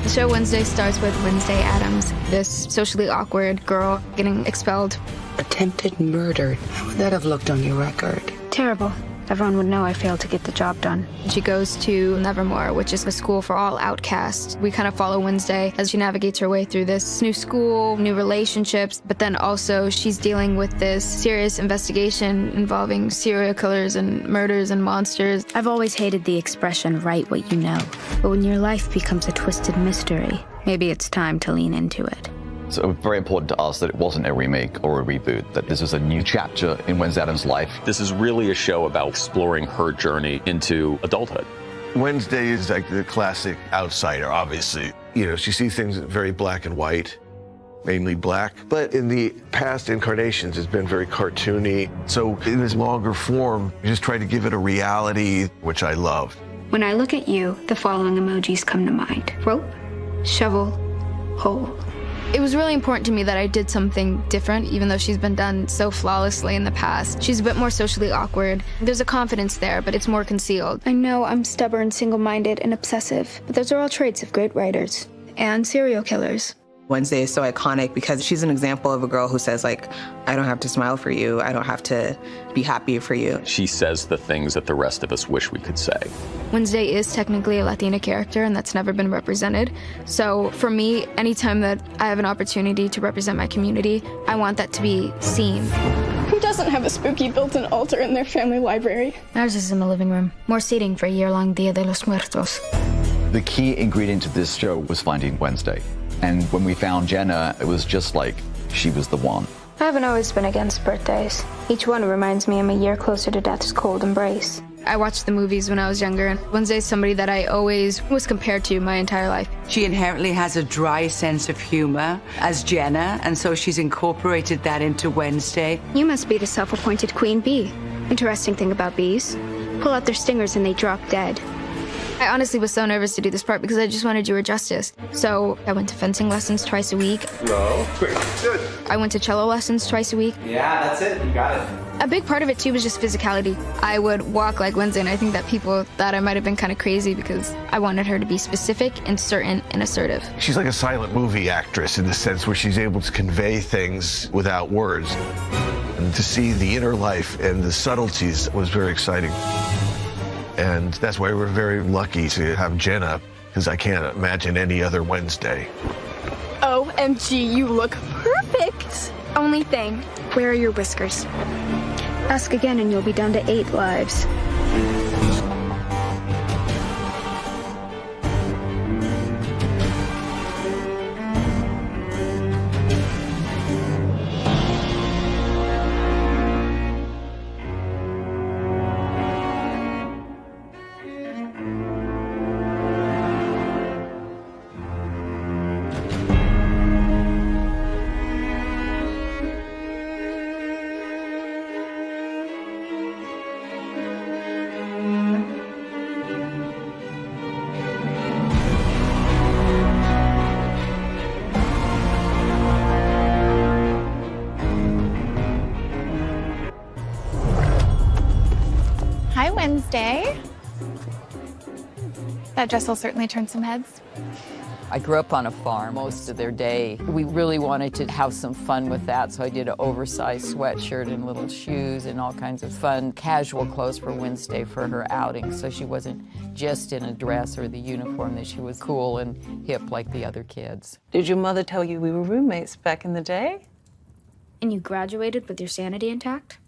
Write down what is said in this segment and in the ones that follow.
The show Wednesday starts with Wednesday Addams, this socially awkward girl getting expelled. Attempted murder. How would that have looked on your record? Terrible. Everyone would know I failed to get the job done. She goes to Nevermore, which is a school for all outcasts. We kind of follow Wednesday as she navigates her way through this new school, new relationships, but then also she's dealing with this serious investigation involving serial killers and murders and monsters. I've always hated the expression, write what you know. But when your life becomes a twisted mystery, maybe it's time to lean into it. So very important to us that it wasn't a remake or a reboot, that this was a new chapter in Wednesday Addams' life. This is really a show about exploring her journey into adulthood. Wednesday is like the classic outsider, obviously. You know, she sees things very black and white, mainly black. But in the past incarnations, it's been very cartoony. So in this longer form, we just tried to give it a reality, which I loved. When I look at you, the following emojis come to mind. Rope, shovel, hole. It was really important to me that I did something different, even though she's been done so flawlessly in the past. She's a bit more socially awkward. There's a confidence there, but it's more concealed. I know I'm stubborn, single-minded, and obsessive, but those are all traits of great writers. And serial killers. Wednesday is so iconic because she's an example of a girl who says, like, I don't have to smile for you. I don't have to be happy for you. She says the things that the rest of us wish we could say. Wednesday is technically a Latina character, and that's never been represented. So for me, anytime that I have an opportunity to represent my community, I want that to be seen. Who doesn't have a spooky built-in altar in their family library? Ours is in the living room. More seating for a year-long Dia de los Muertos. The key ingredient to this show was finding Wednesday. And when we found Jenna, it was just like she was the one. I haven't always been against birthdays. Each one reminds me I'm a year closer to death's cold embrace. I watched the movies when I was younger, and Wednesday's somebody that I always was compared to my entire life. She inherently has a dry sense of humor as Jenna, and so she's incorporated that into Wednesday. You must be the self-appointed queen bee. Interesting thing about bees, pull out their stingers and they drop dead. I honestly was so nervous to do this part because I just wanted to do her justice. So I went to fencing lessons twice a week. No, quick, good. I went to cello lessons twice a week. Yeah, that's it. You got it. A big part of it, too, was just physicality. I would walk like Wednesday, and I think that people thought I might have been kind of crazy because I wanted her to be specific and certain and assertive. She's like a silent movie actress in the sense where she's able to convey things without words. And to see the inner life and the subtleties was very exciting. And that's why we're very lucky to have Jenna, because I can't imagine any other Wednesday. OMG, you look perfect. Only thing, where are your whiskers? Ask again and you'll be down to 8 lives. Hi, Wednesday. That dress will certainly turn some heads. I grew up on a farm most of their day. We really wanted to have some fun with that, so I did an oversized sweatshirt and little shoes and all kinds of fun, casual clothes for Wednesday for her outing, so she wasn't just in a dress or the uniform, that she was cool and hip like the other kids. Did your mother tell you we were roommates back in the day? And you graduated with your sanity intact?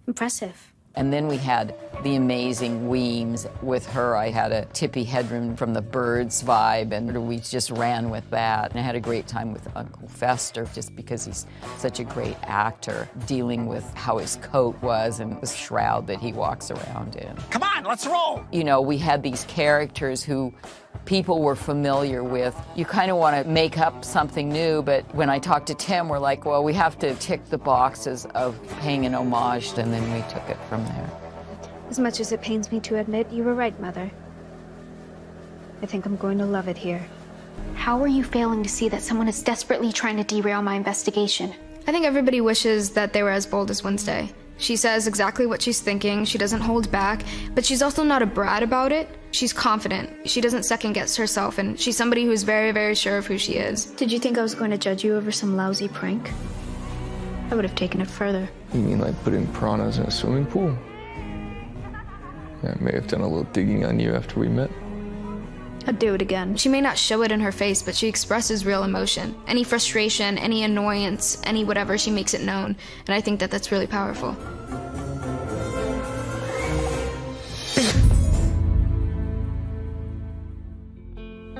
Impressive. And then we had the amazing Weems. With her, I had a Tippi Hedren from the Birds vibe, and we just ran with that. And I had a great time with Uncle Fester, just because he's such a great actor, dealing with how his coat was and the shroud that he walks around in. Come on, let's roll. You know, we had these characters who people were familiar with. You kind of want to make up something new, but when I talked to Tim, we're like, well, we have to tick the boxes of paying an homage, and then we took it from there. As much as it pains me to admit, you were right, Mother. I think I'm going to love it here. How are you failing to see that someone is desperately trying to derail my investigation? I think everybody wishes that they were as bold as Wednesday. She says exactly what she's thinking, she doesn't hold back, but she's also not a brat about it. She's confident. She doesn't second guess herself, and she's somebody who's very, very sure of who she is. Did you think I was going to judge you over some lousy prank? I would have taken it further. You mean like putting piranhas in a swimming pool? I may have done a little digging on you after we met. I'd do it again. She may not show it in her face, but she expresses real emotion. Any frustration, any annoyance, any whatever, she makes it known. And I think that that's really powerful.